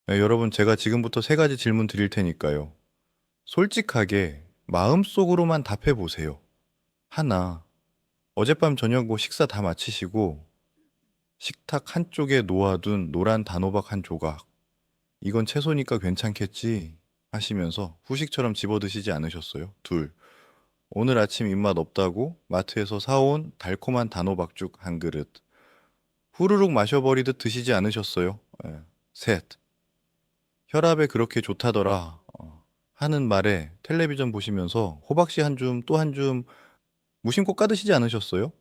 네, 여러분, 제가 지금부터 세 가지 질문 드릴 테니까요. 솔직하게 마음속으로만 답해 보세요. 하나, 어젯밤 저녁 뭐 식사 다 마치시고 식탁 한쪽에 놓아둔 노란 단호박 한 조각. 이건 채소니까 괜찮겠지 하시면서 후식처럼 집어 드시지 않으셨어요? 둘, 오늘 아침 입맛 없다고 마트에서 사온 달콤한 단호박죽 한 그릇. 후루룩 마셔버리듯 드시지 않으셨어요? 예. 셋, 혈압에 그렇게 좋다더라. 하는 말에 텔레비전 보시면서 호박씨 한 줌 또 한 줌 무심코 까드시지 않으셨어요?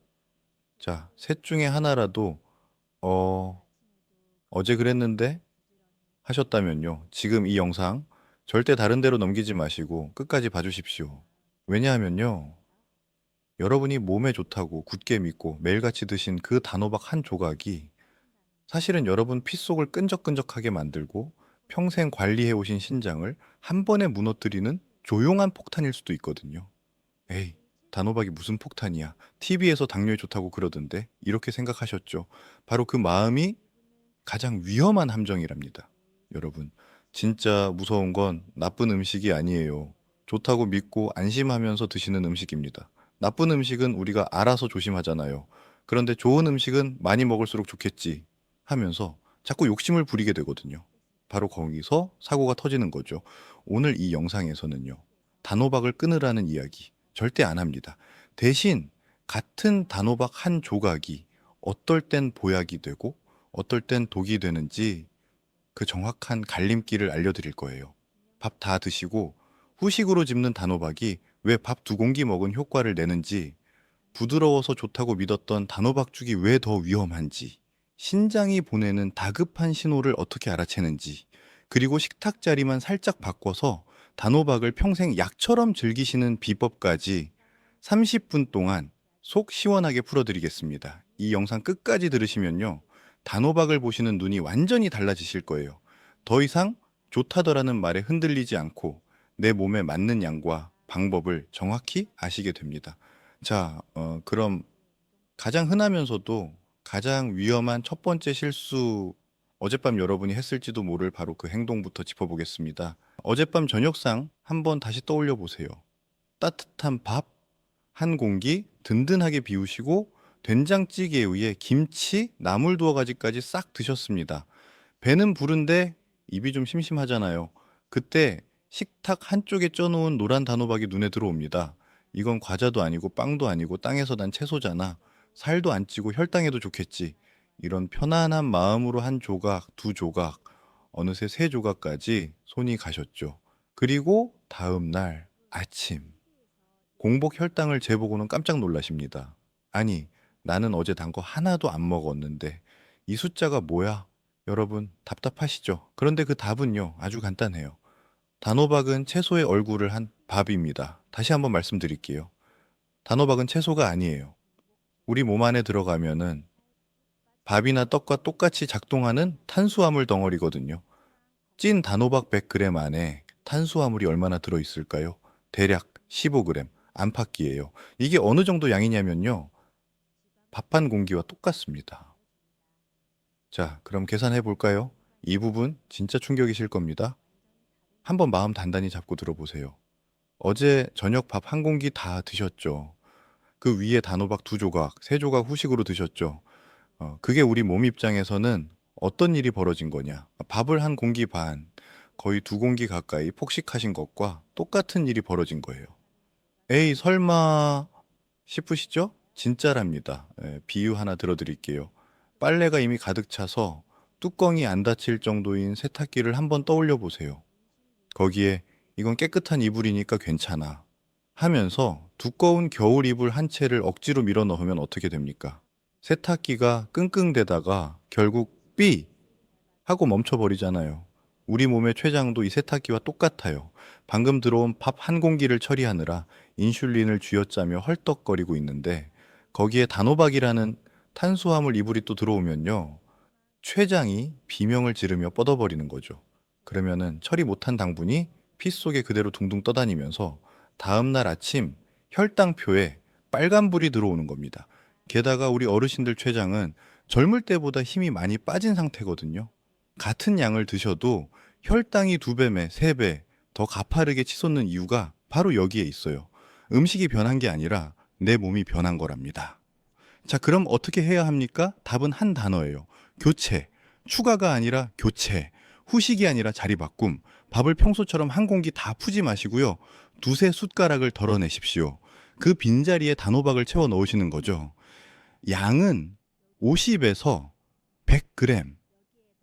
자, 셋 중에 하나라도 어, 어제 그랬는데 하셨다면요. 지금 이 영상 절대 다른 데로 넘기지 마시고 끝까지 봐주십시오. 왜냐하면요. 여러분이 몸에 좋다고 굳게 믿고 매일같이 드신 그 단호박 한 조각이 사실은 여러분 피 속을 끈적끈적하게 만들고 평생 관리해 오신 신장을 한 번에 무너뜨리는 조용한 폭탄일 수도 있거든요. 에이, 단호박이 무슨 폭탄이야. TV에서 당뇨에 좋다고 그러던데 이렇게 생각하셨죠. 바로 그 마음이 가장 위험한 함정이랍니다. 여러분, 진짜 무서운 건 나쁜 음식이 아니에요. 좋다고 믿고 안심하면서 드시는 음식입니다. 나쁜 음식은 우리가 알아서 조심하잖아요. 그런데 좋은 음식은 많이 먹을수록 좋겠지 하면서 자꾸 욕심을 부리게 되거든요. 바로 거기서 사고가 터지는 거죠. 오늘 이 영상에서는요. 단호박을 끊으라는 이야기 절대 안 합니다. 대신 같은 단호박 한 조각이 어떨 땐 보약이 되고 어떨 땐 독이 되는지 그 정확한 갈림길을 알려드릴 거예요. 밥 다 드시고 후식으로 집는 단호박이 왜 밥 두 공기 먹은 효과를 내는지, 부드러워서 좋다고 믿었던 단호박죽이 왜 더 위험한지, 신장이 보내는 다급한 신호를 어떻게 알아채는지, 그리고 식탁 자리만 살짝 바꿔서 단호박을 평생 약처럼 즐기시는 비법까지 30분 동안 속 시원하게 풀어드리겠습니다. 이 영상 끝까지 들으시면요. 단호박을 보시는 눈이 완전히 달라지실 거예요. 더 이상 좋다더라는 말에 흔들리지 않고 내 몸에 맞는 양과 방법을 정확히 아시게 됩니다. 자, 그럼 가장 흔하면서도 가장 위험한 첫 번째 실수, 어젯밤 여러분이 했을지도 모를 바로 그 행동부터 짚어보겠습니다. 어젯밤 저녁상 한번 다시 떠올려 보세요. 따뜻한 밥 한 공기 든든하게 비우시고 된장찌개에 의해 김치, 나물 두어 가지까지 싹 드셨습니다. 배는 부른데 입이 좀 심심하잖아요. 그때 식탁 한쪽에 쪄놓은 노란 단호박이 눈에 들어옵니다. 이건 과자도 아니고 빵도 아니고 땅에서 난 채소잖아. 살도 안 찌고 혈당에도 좋겠지. 이런 편안한 마음으로 한 조각, 두 조각, 어느새 세 조각까지 손이 가셨죠. 그리고 다음 날 아침 공복 혈당을 재보고는 깜짝 놀라십니다. 아니, 나는 어제 단 거 하나도 안 먹었는데 이 숫자가 뭐야? 여러분 답답하시죠? 그런데 그 답은요, 아주 간단해요. 단호박은 채소의 얼굴을 한 밥입니다. 다시 한번 말씀드릴게요. 단호박은 채소가 아니에요. 우리 몸 안에 들어가면은 밥이나 떡과 똑같이 작동하는 탄수화물 덩어리거든요. 찐 단호박 100g 안에 탄수화물이 얼마나 들어있을까요? 대략 15g, 안팎이에요. 이게 어느 정도 양이냐면요. 밥 한 공기와 똑같습니다. 자, 그럼 계산해 볼까요? 이 부분 진짜 충격이실 겁니다. 한번 마음 단단히 잡고 들어보세요. 어제 저녁 밥 한 공기 다 드셨죠? 그 위에 단호박 두 조각, 세 조각 후식으로 드셨죠? 그게 우리 몸 입장에서는 어떤 일이 벌어진 거냐? 밥을 한 공기 반, 거의 두 공기 가까이 폭식하신 것과 똑같은 일이 벌어진 거예요. 에이, 설마 싶으시죠? 진짜랍니다. 비유 하나 들어드릴게요. 빨래가 이미 가득 차서 뚜껑이 안 닫힐 정도인 세탁기를 한번 떠올려 보세요. 거기에 이건 깨끗한 이불이니까 괜찮아 하면서 두꺼운 겨울 이불 한 채를 억지로 밀어 넣으면 어떻게 됩니까? 세탁기가 끙끙대다가 결국 삐 하고 멈춰버리잖아요. 우리 몸의 췌장도 이 세탁기와 똑같아요. 방금 들어온 밥 한 공기를 처리하느라 인슐린을 쥐어짜며 헐떡거리고 있는데 거기에 단호박이라는 탄수화물 이불이 또 들어오면요. 췌장이 비명을 지르며 뻗어버리는 거죠. 그러면은 처리 못한 당분이 피 속에 그대로 둥둥 떠다니면서 다음날 아침 혈당표에 빨간불이 들어오는 겁니다. 게다가 우리 어르신들 췌장은 젊을 때보다 힘이 많이 빠진 상태거든요. 같은 양을 드셔도 혈당이 2배매, 3배 더 가파르게 치솟는 이유가 바로 여기에 있어요. 음식이 변한 게 아니라 내 몸이 변한 거랍니다. 자, 그럼 어떻게 해야 합니까? 답은 한 단어예요. 교체. 추가가 아니라 교체. 후식이 아니라 자리 바꿈. 밥을 평소처럼 한 공기 다 푸지 마시고요. 두세 숟가락을 덜어내십시오. 그 빈자리에 단호박을 채워 넣으시는 거죠. 양은 50에서 100g,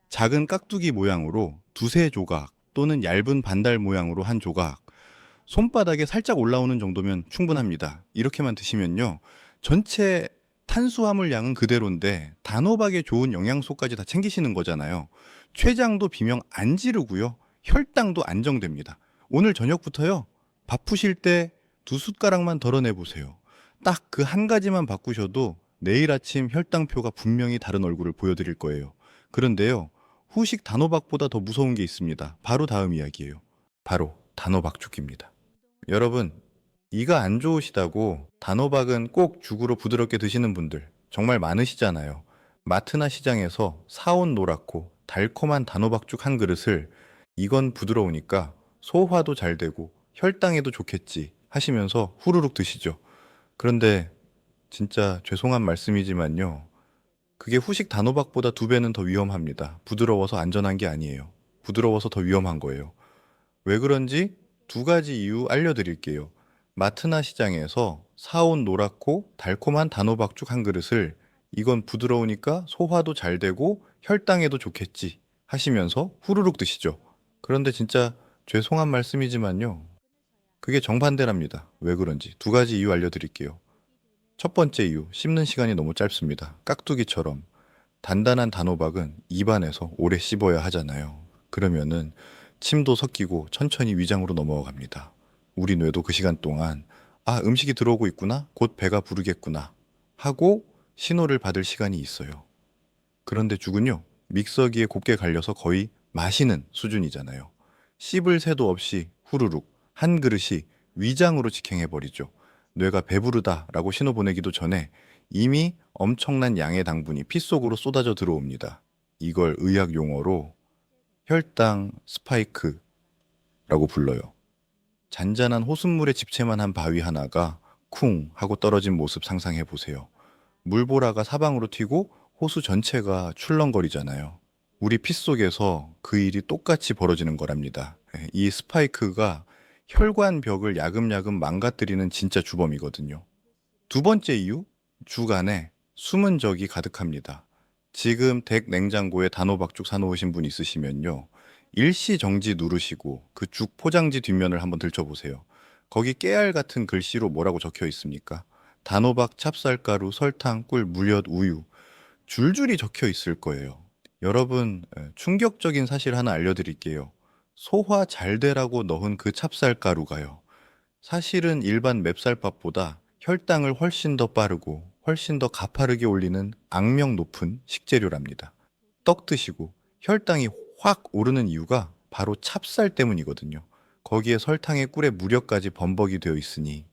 작은 깍두기 모양으로 두세 조각 또는 얇은 반달 모양으로 한 조각, 손바닥에 살짝 올라오는 정도면 충분합니다. 이렇게만 드시면요. 전체 탄수화물 양은 그대로인데 단호박에 좋은 영양소까지 다 챙기시는 거잖아요. 췌장도 비명 안 지르고요. 혈당도 안정됩니다. 오늘 저녁부터요. 밥 푸실 때 2숟가락만 덜어내 보세요. 딱 그 한 가지만 바꾸셔도 내일 아침 혈당표가 분명히 다른 얼굴을 보여드릴 거예요. 그런데요. 후식 단호박보다 더 무서운 게 있습니다. 바로 다음 이야기예요. 바로 단호박죽입니다. 여러분, 이가 안 좋으시다고 단호박은 꼭 죽으로 부드럽게 드시는 분들 정말 많으시잖아요. 마트나 시장에서 사온 노랗고 달콤한 단호박죽 한 그릇을 이건 부드러우니까 소화도 잘 되고 혈당에도 좋겠지 하시면서 후루룩 드시죠. 그런데 진짜 죄송한 말씀이지만요. 그게 후식 단호박보다 2배는 더 위험합니다. 부드러워서 안전한 게 아니에요. 부드러워서 더 위험한 거예요. 왜 그런지 2가지 이유 알려드릴게요. 마트나 시장에서 사온 노랗고 달콤한 단호박죽 한 그릇을 이건 부드러우니까 소화도 잘 되고 혈당에도 좋겠지 하시면서 후루룩 드시죠. 그런데 진짜 죄송한 말씀이지만요. 그게 정반대랍니다. 왜 그런지 2가지 이유 알려드릴게요. 첫 번째 이유, 씹는 시간이 너무 짧습니다. 깍두기처럼 단단한 단호박은 입안에서 오래 씹어야 하잖아요. 그러면은 침도 섞이고 천천히 위장으로 넘어갑니다. 우리 뇌도 그 시간 동안 아, 음식이 들어오고 있구나. 곧 배가 부르겠구나. 하고 신호를 받을 시간이 있어요. 그런데 죽은요. 믹서기에 곱게 갈려서 거의 마시는 수준이잖아요. 씹을 새도 없이 후루룩 한 그릇이 위장으로 직행해버리죠. 뇌가 배부르다라고 신호 보내기도 전에 이미 엄청난 양의 당분이 피 속으로 쏟아져 들어옵니다. 이걸 의학 용어로 혈당 스파이크라고 불러요. 잔잔한 호숫물에 집채만 한 바위 하나가 쿵 하고 떨어진 모습 상상해 보세요. 물보라가 사방으로 튀고 호수 전체가 출렁거리잖아요. 우리 피 속에서 그 일이 똑같이 벌어지는 거랍니다. 이 스파이크가 혈관벽을 야금야금 망가뜨리는 진짜 주범이거든요. 2번째 이유, 죽 안에 숨은 적이 가득합니다. 지금 댁 냉장고에 단호박죽 사놓으신 분 있으시면요. 일시 정지 누르시고 그 죽 포장지 뒷면을 한번 들춰보세요. 거기 깨알 같은 글씨로 뭐라고 적혀 있습니까? 단호박, 찹쌀가루, 설탕, 꿀, 물엿, 우유. 줄줄이 적혀 있을 거예요. 여러분, 충격적인 사실 하나 알려드릴게요. 소화 잘 되라고 넣은 그 찹쌀가루가요. 사실은 일반 맵쌀밥보다 혈당을 훨씬 더 빠르고 훨씬 더 가파르게 올리는 악명 높은 식재료랍니다. 떡 드시고 혈당이 확 오르는 이유가 바로 찹쌀 때문이거든요. 거기에 설탕에 꿀에 무력까지 범벅이 되어 있으니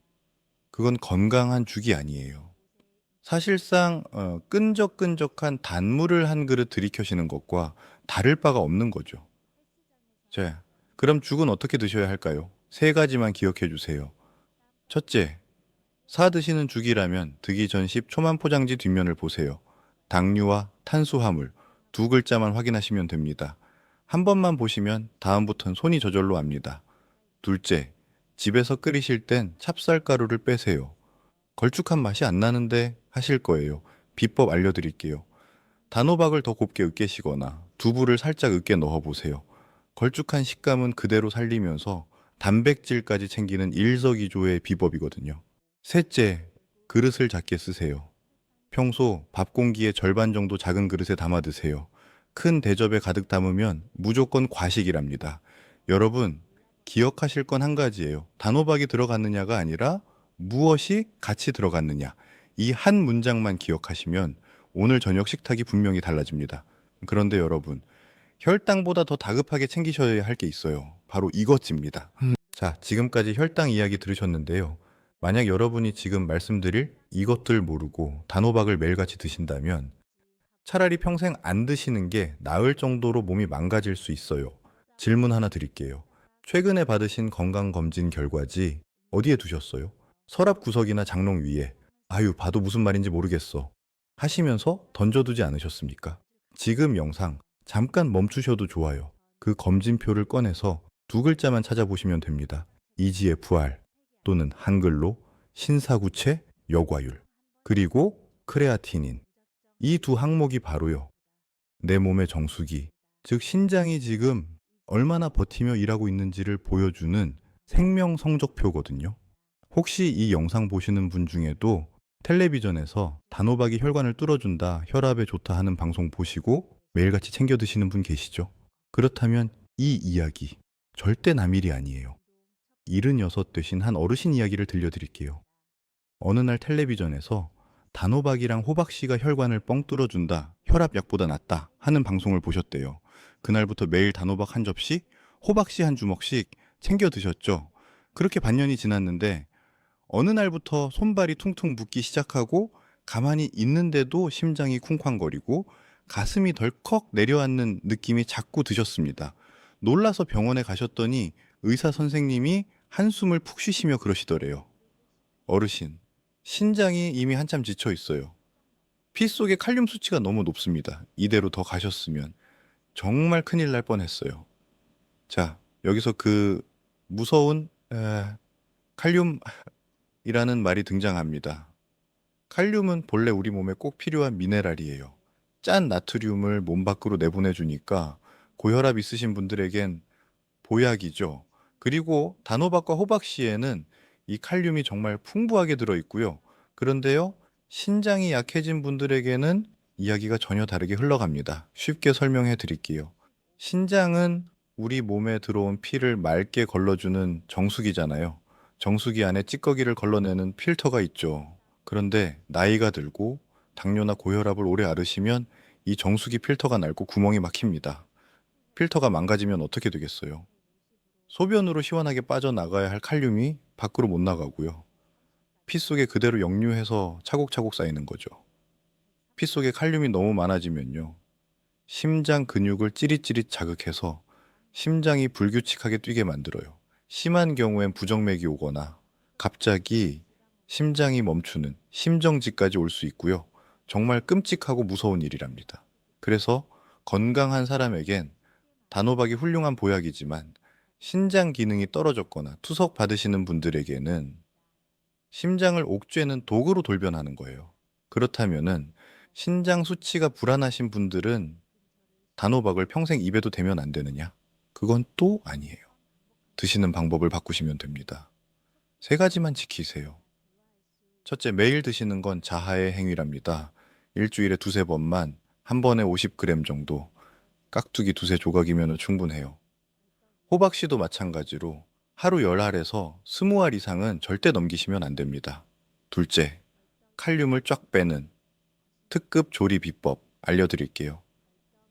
그건 건강한 죽이 아니에요. 사실상 끈적끈적한 단물을 한 그릇 들이켜시는 것과 다를 바가 없는 거죠. 자, 그럼 죽은 어떻게 드셔야 할까요? 3가지만 기억해 주세요. 첫째, 사 드시는 죽이라면 드기 전 10초만 포장지 뒷면을 보세요. 당류와 탄수화물 2글자만 확인하시면 됩니다. 한 번만 보시면 다음부턴 손이 저절로 압니다. 둘째, 집에서 끓이실 땐 찹쌀가루를 빼세요. 걸쭉한 맛이 안 나는데 하실 거예요. 비법 알려드릴게요. 단호박을 더 곱게 으깨시거나 두부를 살짝 으깨 넣어보세요. 걸쭉한 식감은 그대로 살리면서 단백질까지 챙기는 일석이조의 비법이거든요. 셋째, 그릇을 작게 쓰세요. 평소 밥 공기의 절반 정도 작은 그릇에 담아 드세요. 큰 대접에 가득 담으면 무조건 과식이랍니다. 여러분, 기억하실 건 한 가지예요. 단호박이 들어갔느냐가 아니라 무엇이 같이 들어갔느냐. 이 한 문장만 기억하시면 오늘 저녁 식탁이 분명히 달라집니다. 그런데 여러분, 혈당보다 더 다급하게 챙기셔야 할 게 있어요. 바로 이것입니다. 자, 지금까지 혈당 이야기 들으셨는데요. 만약 여러분이 지금 말씀드릴 이것들 모르고 단호박을 매일같이 드신다면 차라리 평생 안 드시는 게 나을 정도로 몸이 망가질 수 있어요. 질문 하나 드릴게요. 최근에 받으신 건강검진 결과지 어디에 두셨어요? 서랍 구석이나 장롱 위에. 아유, 봐도 무슨 말인지 모르겠어. 하시면서 던져두지 않으셨습니까? 지금 영상 잠깐 멈추셔도 좋아요. 그 검진표를 꺼내서 두 글자만 찾아보시면 됩니다. EGFR 또는 한글로 신사구체 여과율 그리고 크레아티닌. 이 두 항목이 바로요. 내 몸의 정수기, 즉 신장이 지금 얼마나 버티며 일하고 있는지를 보여주는 생명 성적표거든요. 혹시 이 영상 보시는 분 중에도 텔레비전에서 단호박이 혈관을 뚫어준다, 혈압에 좋다 하는 방송 보시고 매일같이 챙겨 드시는 분 계시죠? 그렇다면 이 이야기 절대 남 일이 아니에요. 76 되신 한 어르신 이야기를 들려드릴게요. 어느 날 텔레비전에서 단호박이랑 호박씨가 혈관을 뻥 뚫어준다, 혈압약보다 낫다 하는 방송을 보셨대요. 그날부터 매일 단호박 한 접시, 호박씨 한 주먹씩 챙겨 드셨죠. 그렇게 반년이 지났는데 어느 날부터 손발이 퉁퉁 붓기 시작하고 가만히 있는데도 심장이 쿵쾅거리고 가슴이 덜컥 내려앉는 느낌이 자꾸 드셨습니다. 놀라서 병원에 가셨더니 의사 선생님이 한숨을 푹 쉬시며 그러시더래요. 어르신, 신장이 이미 한참 지쳐 있어요. 피 속의 칼륨 수치가 너무 높습니다. 이대로 더 가셨으면 정말 큰일 날 뻔했어요. 자, 여기서 그 무서운 칼륨이라는 말이 등장합니다. 칼륨은 본래 우리 몸에 꼭 필요한 미네랄이에요. 짠 나트륨을 몸 밖으로 내보내주니까 고혈압 있으신 분들에겐 보약이죠. 그리고 단호박과 호박씨에는 이 칼륨이 정말 풍부하게 들어있고요. 그런데요, 신장이 약해진 분들에게는 이야기가 전혀 다르게 흘러갑니다. 쉽게 설명해 드릴게요. 신장은 우리 몸에 들어온 피를 맑게 걸러주는 정수기잖아요. 정수기 안에 찌꺼기를 걸러내는 필터가 있죠. 그런데 나이가 들고 당뇨나 고혈압을 오래 앓으시면 이 정수기 필터가 닳고 구멍이 막힙니다. 필터가 망가지면 어떻게 되겠어요? 소변으로 시원하게 빠져나가야 할 칼륨이 밖으로 못 나가고요. 피 속에 그대로 역류해서 차곡차곡 쌓이는 거죠. 피 속에 칼륨이 너무 많아지면요. 심장 근육을 찌릿찌릿 자극해서 심장이 불규칙하게 뛰게 만들어요. 심한 경우엔 부정맥이 오거나 갑자기 심장이 멈추는 심정지까지 올 수 있고요. 정말 끔찍하고 무서운 일이랍니다. 그래서 건강한 사람에겐 단호박이 훌륭한 보약이지만 신장 기능이 떨어졌거나 투석 받으시는 분들에게는 심장을 옥죄는 도구로 돌변하는 거예요. 그렇다면은 신장 수치가 불안하신 분들은 단호박을 평생 입에도 대면 안 되느냐? 그건 또 아니에요. 드시는 방법을 바꾸시면 됩니다. 세 가지만 지키세요. 첫째, 매일 드시는 건 자하의 행위랍니다. 일주일에 두세 번만 한 번에 50g 정도, 깍두기 두세 조각이면 충분해요. 호박씨도 마찬가지로 하루 10알에서 20알 이상은 절대 넘기시면 안 됩니다. 둘째, 칼륨을 쫙 빼는 특급 조리 비법 알려드릴게요.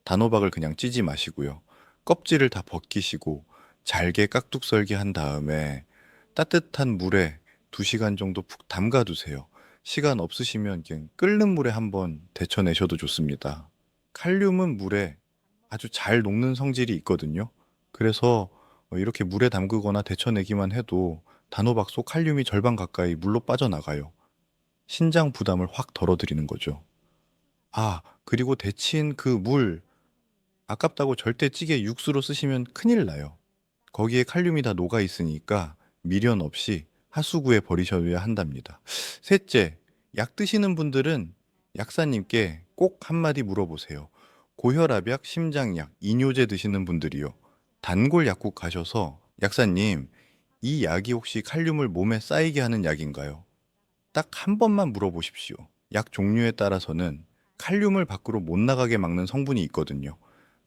단호박을 그냥 찌지 마시고요. 껍질을 다 벗기시고 잘게 깍둑 썰기 한 다음에 따뜻한 물에 2시간 정도 푹 담가 두세요. 시간 없으시면 그냥 끓는 물에 한번 데쳐내셔도 좋습니다. 칼륨은 물에 아주 잘 녹는 성질이 있거든요. 그래서 이렇게 물에 담그거나 데쳐내기만 해도 단호박 속 칼륨이 절반 가까이 물로 빠져나가요. 신장 부담을 확 덜어드리는 거죠. 아, 그리고 데친 그 물, 아깝다고 절대 찌개 육수로 쓰시면 큰일 나요. 거기에 칼륨이 다 녹아 있으니까 미련 없이 하수구에 버리셔야 한답니다. 셋째, 약 드시는 분들은 약사님께 꼭 한마디 물어보세요. 고혈압약, 심장약, 이뇨제 드시는 분들이요. 단골 약국 가셔서 약사님, 이 약이 혹시 칼륨을 몸에 쌓이게 하는 약인가요? 딱 한 번만 물어보십시오. 약 종류에 따라서는 칼륨을 밖으로 못 나가게 막는 성분이 있거든요.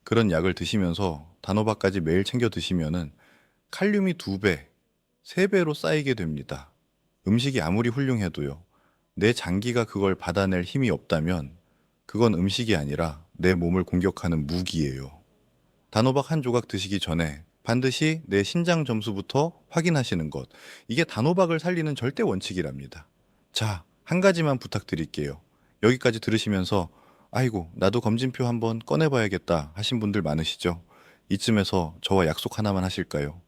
그런 약을 드시면서 단호박까지 매일 챙겨 드시면은 칼륨이 2배, 3배로 쌓이게 됩니다. 음식이 아무리 훌륭해도요. 내 장기가 그걸 받아낼 힘이 없다면 그건 음식이 아니라 내 몸을 공격하는 무기예요. 단호박 한 조각 드시기 전에 반드시 내 신장 점수부터 확인하시는 것. 이게 단호박을 살리는 절대 원칙이랍니다. 자, 한 가지만 부탁드릴게요. 여기까지 들으시면서 아이고, 나도 검진표 한번 꺼내봐야겠다 하신 분들 많으시죠? 이쯤에서 저와 약속 하나만 하실까요?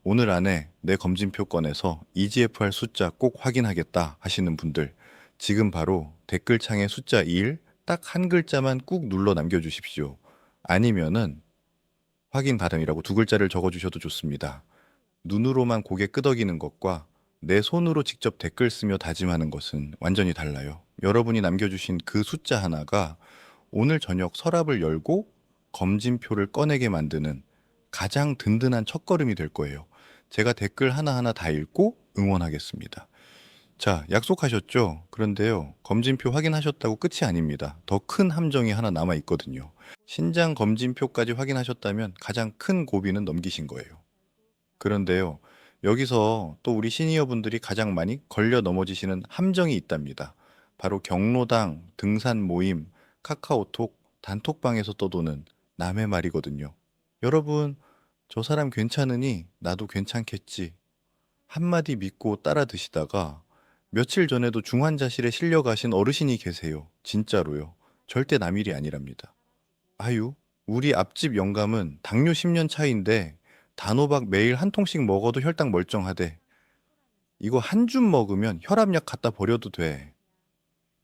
오늘 안에 내 검진표 꺼내서 EGFR 숫자 꼭 확인하겠다 하시는 분들, 지금 바로 댓글창에 숫자 1, 딱 한 글자만 꾹 눌러 남겨주십시오. 아니면은 확인 바람이라고 두 글자를 적어주셔도 좋습니다. 눈으로만 고개 끄덕이는 것과 내 손으로 직접 댓글 쓰며 다짐하는 것은 완전히 달라요. 여러분이 남겨주신 그 숫자 하나가 오늘 저녁 서랍을 열고 검진표를 꺼내게 만드는 가장 든든한 첫걸음이 될 거예요. 제가 댓글 하나하나 다 읽고 응원하겠습니다. 자, 약속하셨죠? 그런데요, 검진표 확인하셨다고 끝이 아닙니다. 더 큰 함정이 하나 남아 있거든요. 신장 검진표까지 확인하셨다면 가장 큰 고비는 넘기신 거예요. 그런데요, 여기서 또 우리 시니어분들이 가장 많이 걸려 넘어지시는 함정이 있답니다. 바로 경로당, 등산 모임, 카카오톡, 단톡방에서 떠도는 남의 말이거든요. 여러분, 저 사람 괜찮으니 나도 괜찮겠지. 한마디 믿고 따라 드시다가 며칠 전에도 중환자실에 실려 가신 어르신이 계세요. 진짜로요. 절대 남일이 아니랍니다. 아유, 우리 앞집 영감은 당뇨 10년 차인데 단호박 매일 한 통씩 먹어도 혈당 멀쩡하대. 이거 한 줌 먹으면 혈압약 갖다 버려도 돼.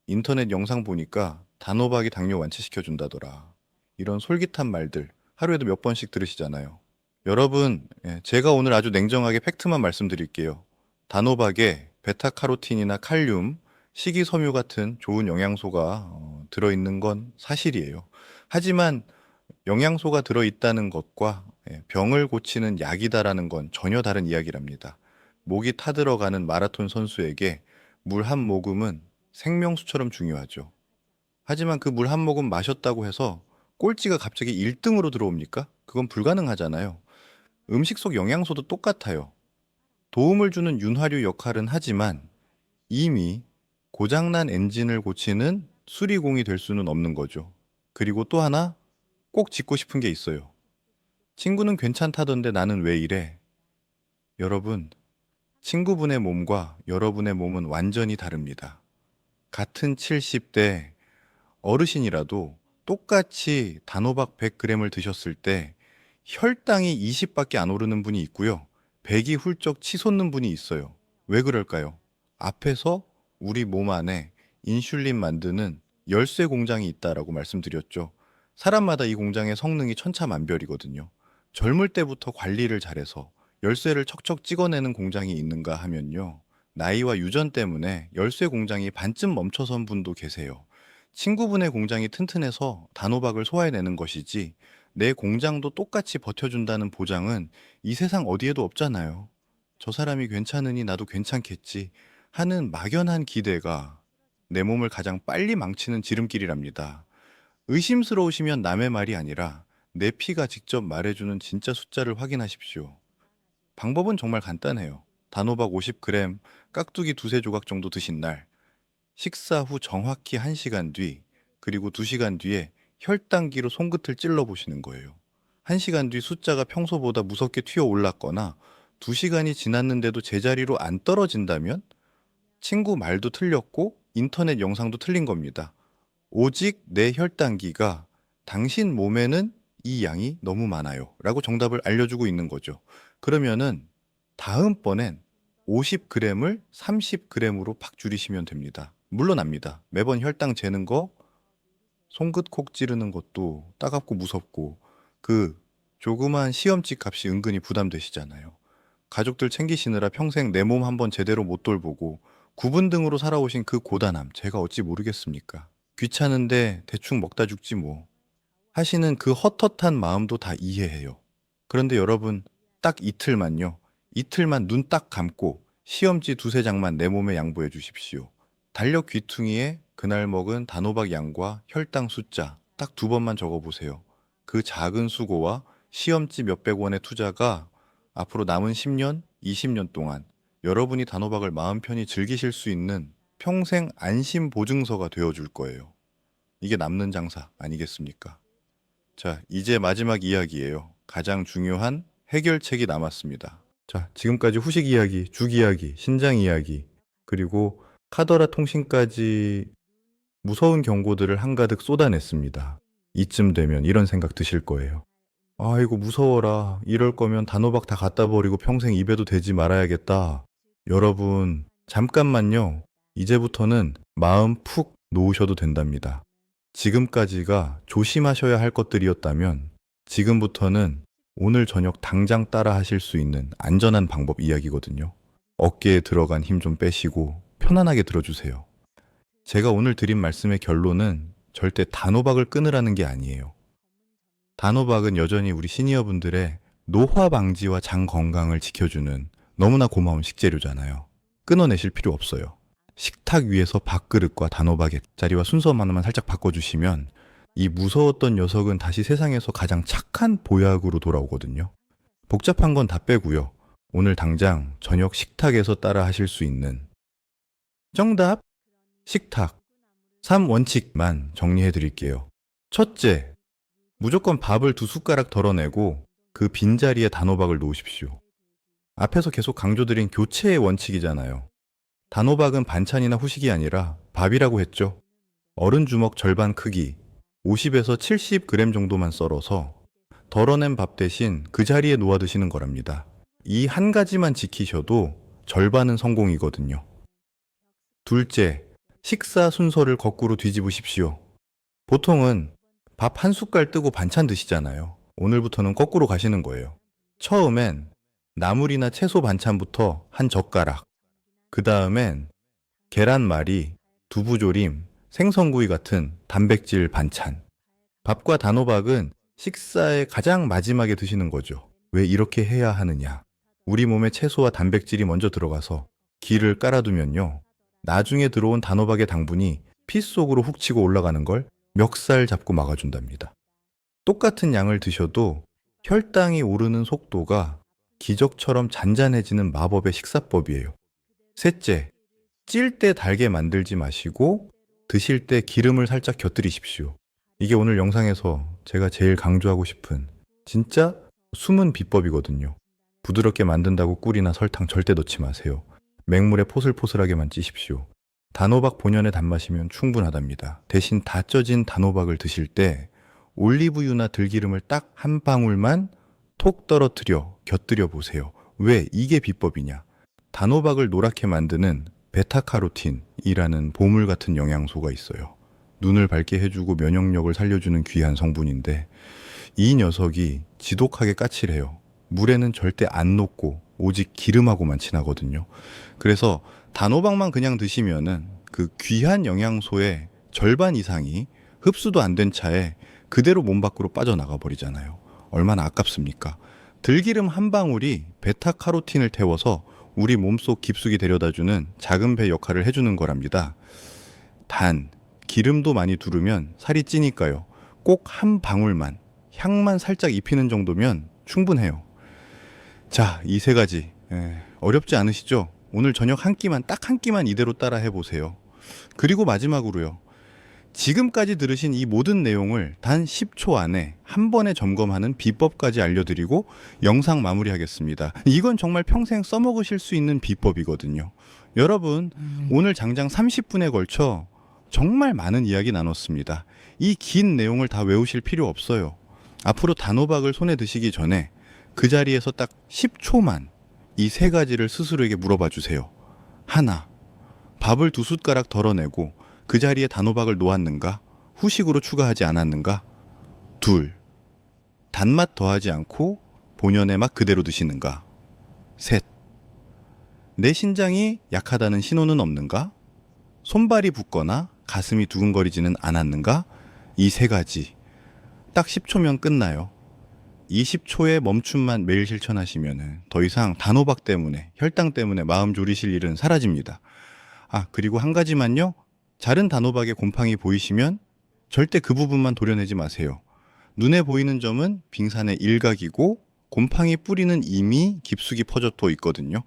인터넷 영상 보니까 단호박이 당뇨 완치시켜 준다더라. 이런 솔깃한 말들 하루에도 몇 번씩 들으시잖아요. 여러분, 제가 오늘 아주 냉정하게 팩트만 말씀드릴게요. 단호박에 베타카로틴이나 칼륨, 식이섬유 같은 좋은 영양소가 들어있는 건 사실이에요. 하지만 영양소가 들어있다는 것과 병을 고치는 약이다라는 건 전혀 다른 이야기랍니다. 목이 타들어가는 마라톤 선수에게 물 한 모금은 생명수처럼 중요하죠. 하지만 그 물 한 모금 마셨다고 해서 꼴찌가 갑자기 1등으로 들어옵니까? 그건 불가능하잖아요. 음식 속 영양소도 똑같아요. 도움을 주는 윤활유 역할은 하지만 이미 고장난 엔진을 고치는 수리공이 될 수는 없는 거죠. 그리고 또 하나 꼭 짚고 싶은 게 있어요. 친구는 괜찮다던데 나는 왜 이래? 여러분, 친구분의 몸과 여러분의 몸은 완전히 다릅니다. 같은 70대 어르신이라도 똑같이 단호박 100g을 드셨을 때 혈당이 20밖에 안 오르는 분이 있고요. 100이 훌쩍 치솟는 분이 있어요. 왜 그럴까요? 앞에서 우리 몸 안에 인슐린 만드는 열쇠 공장이 있다라고 말씀드렸죠. 사람마다 이 공장의 성능이 천차만별이거든요. 젊을 때부터 관리를 잘해서 열쇠를 척척 찍어내는 공장이 있는가 하면요. 나이와 유전 때문에 열쇠 공장이 반쯤 멈춰선 분도 계세요. 친구분의 공장이 튼튼해서 단호박을 소화해내는 것이지 내 공장도 똑같이 버텨준다는 보장은 이 세상 어디에도 없잖아요. 저 사람이 괜찮으니 나도 괜찮겠지 하는 막연한 기대가 내 몸을 가장 빨리 망치는 지름길이랍니다. 의심스러우시면 남의 말이 아니라 내 피가 직접 말해주는 진짜 숫자를 확인하십시오. 방법은 정말 간단해요. 단호박 50g, 깍두기 두세 조각 정도 드신 날, 식사 후 정확히 1시간 뒤, 그리고 2시간 뒤에 혈당기로 손끝을 찔러 보시는 거예요. 1시간 뒤 숫자가 평소보다 무섭게 튀어 올랐거나 2시간이 지났는데도 제자리로 안 떨어진다면 친구 말도 틀렸고 인터넷 영상도 틀린 겁니다. 오직 내 혈당기가 당신 몸에는 이 양이 너무 많아요. 라고 정답을 알려주고 있는 거죠. 그러면은 다음번엔 50g을 30g으로 팍 줄이시면 됩니다. 물론압니다. 매번 혈당 재는 거, 송긋 콕 찌르는 것도 따갑고 무섭고 그 조그만 시험지 값이 은근히 부담되시잖아요. 가족들 챙기시느라 평생 내 몸 한번 제대로 못 돌보고 구분등으로 살아오신 그 고단함 제가 어찌 모르겠습니까? 귀찮은데 대충 먹다 죽지 뭐 하시는 그 헛헛한 마음도 다 이해해요. 그런데 여러분 딱 이틀만요. 이틀만 눈 딱 감고 시험지 두세 장만 내 몸에 양보해 주십시오. 달력 귀퉁이에 그날 먹은 단호박 양과 혈당 숫자 딱 두 번만 적어 보세요. 그 작은 수고와 시험지 몇백 원의 투자가 앞으로 남은 10년, 20년 동안 여러분이 단호박을 마음 편히 즐기실 수 있는 평생 안심 보증서가 되어 줄 거예요. 이게 남는 장사 아니겠습니까? 자, 이제 마지막 이야기예요. 가장 중요한 해결책이 남았습니다. 자, 지금까지 후식 이야기, 죽 이야기, 신장 이야기, 그리고 카더라 통신까지 무서운 경고들을 한가득 쏟아냈습니다. 이쯤 되면 이런 생각 드실 거예요. 아이고, 무서워라. 이럴 거면 단호박 다 갖다 버리고 평생 입에도 대지 말아야겠다. 여러분, 잠깐만요. 이제부터는 마음 푹 놓으셔도 된답니다. 지금까지가 조심하셔야 할 것들이었다면 지금부터는 오늘 저녁 당장 따라 하실 수 있는 안전한 방법 이야기거든요. 어깨에 들어간 힘 좀 빼시고 편안하게 들어주세요. 제가 오늘 드린 말씀의 결론은 절대 단호박을 끊으라는 게 아니에요. 단호박은 여전히 우리 시니어분들의 노화 방지와 장 건강을 지켜주는 너무나 고마운 식재료잖아요. 끊어내실 필요 없어요. 식탁 위에서 밥그릇과 단호박의 자리와 순서만만 살짝 바꿔주시면 이 무서웠던 녀석은 다시 세상에서 가장 착한 보약으로 돌아오거든요. 복잡한 건 다 빼고요. 오늘 당장 저녁 식탁에서 따라 하실 수 있는 정답! 식탁 3원칙만 정리해 드릴게요. 첫째, 무조건 밥을 2숟가락 덜어내고 그 빈자리에 단호박을 놓으십시오. 앞에서 계속 강조드린 교체의 원칙이잖아요. 단호박은 반찬이나 후식이 아니라 밥이라고 했죠. 어른 주먹 절반 크기, 50에서 70g 정도만 썰어서 덜어낸 밥 대신 그 자리에 놓아 드시는 거랍니다. 이 한 가지만 지키셔도 절반은 성공이거든요. 둘째, 식사 순서를 거꾸로 뒤집으십시오. 보통은 밥 한 숟갈 뜨고 반찬 드시잖아요. 오늘부터는 거꾸로 가시는 거예요. 처음엔 나물이나 채소 반찬부터 한 젓가락, 그 다음엔 계란말이, 두부조림, 생선구이 같은 단백질 반찬. 밥과 단호박은 식사의 가장 마지막에 드시는 거죠. 왜 이렇게 해야 하느냐? 우리 몸에 채소와 단백질이 먼저 들어가서 기를 깔아두면요. 나중에 들어온 단호박의 당분이 피 속으로 훅 치고 올라가는 걸 멱살 잡고 막아준답니다. 똑같은 양을 드셔도 혈당이 오르는 속도가 기적처럼 잔잔해지는 마법의 식사법이에요. 셋째, 찔 때 달게 만들지 마시고 드실 때 기름을 살짝 곁들이십시오. 이게 오늘 영상에서 제가 제일 강조하고 싶은 진짜 숨은 비법이거든요. 부드럽게 만든다고 꿀이나 설탕 절대 넣지 마세요. 맹물에 포슬포슬하게만 찌십시오. 단호박 본연의 단맛이면 충분하답니다. 대신 다 쪄진 단호박을 드실 때 올리브유나 들기름을 딱 한 방울만 톡 떨어뜨려 곁들여 보세요. 왜 이게 비법이냐? 단호박을 노랗게 만드는 베타카로틴이라는 보물 같은 영양소가 있어요. 눈을 밝게 해주고 면역력을 살려주는 귀한 성분인데 이 녀석이 지독하게 까칠해요. 물에는 절대 안 녹고 오직 기름하고만 친하거든요. 그래서 단호박만 그냥 드시면은 그 귀한 영양소의 절반 이상이 흡수도 안 된 차에 그대로 몸 밖으로 빠져나가 버리잖아요. 얼마나 아깝습니까? 들기름 한 방울이 베타카로틴을 태워서 우리 몸속 깊숙이 데려다주는 작은 배 역할을 해주는 거랍니다. 단, 기름도 많이 두르면 살이 찌니까요. 꼭 한 방울만, 향만 살짝 입히는 정도면 충분해요. 자, 이 세 가지. 어렵지 않으시죠? 오늘 저녁 한 끼만, 딱 한 끼만 이대로 따라 해보세요. 그리고 마지막으로요. 지금까지 들으신 이 모든 내용을 단 10초 안에 한 번에 점검하는 비법까지 알려드리고 영상 마무리하겠습니다. 이건 정말 평생 써먹으실 수 있는 비법이거든요. 여러분, 오늘 장장 30분에 걸쳐 정말 많은 이야기 나눴습니다. 이 긴 내용을 다 외우실 필요 없어요. 앞으로 단호박을 손에 드시기 전에 그 자리에서 딱 10초만 이 세 가지를 스스로에게 물어봐 주세요. 하나, 밥을 2숟가락 덜어내고 그 자리에 단호박을 놓았는가? 후식으로 추가하지 않았는가? 둘, 단맛 더하지 않고 본연의 맛 그대로 드시는가? 셋, 내 신장이 약하다는 신호는 없는가? 손발이 붓거나 가슴이 두근거리지는 않았는가? 이 세 가지. 딱 10초면 끝나요. 20초의 멈춤만 매일 실천하시면 더 이상 단호박 때문에, 혈당 때문에 마음 졸이실 일은 사라집니다. 아, 그리고 한 가지만요. 자른 단호박에 곰팡이 보이시면 절대 그 부분만 도려내지 마세요. 눈에 보이는 점은 빙산의 일각이고 곰팡이 뿌리는 이미 깊숙이 퍼져도 있거든요.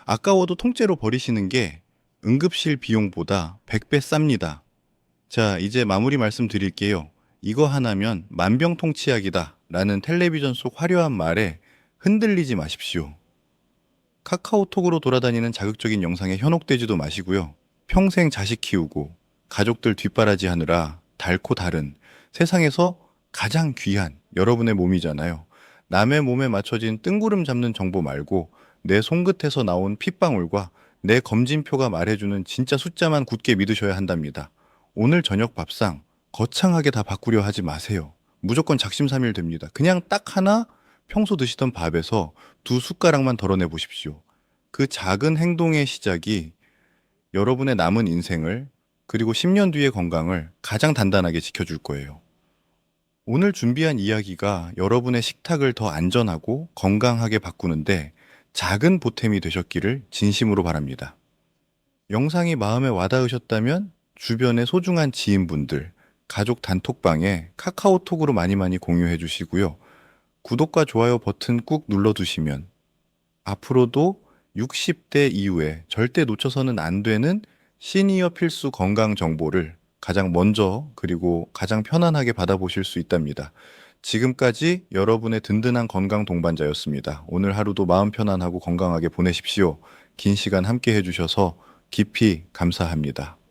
아까워도 통째로 버리시는 게 응급실 비용보다 100배 쌉니다. 자, 이제 마무리 말씀드릴게요. 이거 하나면 만병통치약이다 라는 텔레비전 속 화려한 말에 흔들리지 마십시오. 카카오톡으로 돌아다니는 자극적인 영상에 현혹되지도 마시고요. 평생 자식 키우고 가족들 뒷바라지 하느라 닳고 다른 세상에서 가장 귀한 여러분의 몸이잖아요. 남의 몸에 맞춰진 뜬구름 잡는 정보 말고 내 손끝에서 나온 핏방울과 내 검진표가 말해주는 진짜 숫자만 굳게 믿으셔야 한답니다. 오늘 저녁 밥상 거창하게 다 바꾸려 하지 마세요. 무조건 작심삼일 됩니다. 그냥 딱 하나 평소 드시던 밥에서 두 숟가락만 덜어내 보십시오. 그 작은 행동의 시작이 여러분의 남은 인생을 그리고 10년 뒤의 건강을 가장 단단하게 지켜줄 거예요. 오늘 준비한 이야기가 여러분의 식탁을 더 안전하고 건강하게 바꾸는데 작은 보탬이 되셨기를 진심으로 바랍니다. 영상이 마음에 와닿으셨다면 주변의 소중한 지인분들, 가족 단톡방에 카카오톡으로 많이 공유해 주시고요. 구독과 좋아요 버튼 꾹 눌러두시면 앞으로도 60대 이후에 절대 놓쳐서는 안 되는 시니어 필수 건강 정보를 가장 먼저 그리고 가장 편안하게 받아보실 수 있답니다. 지금까지 여러분의 든든한 건강 동반자였습니다. 오늘 하루도 마음 편안하고 건강하게 보내십시오. 긴 시간 함께 해주셔서 깊이 감사합니다.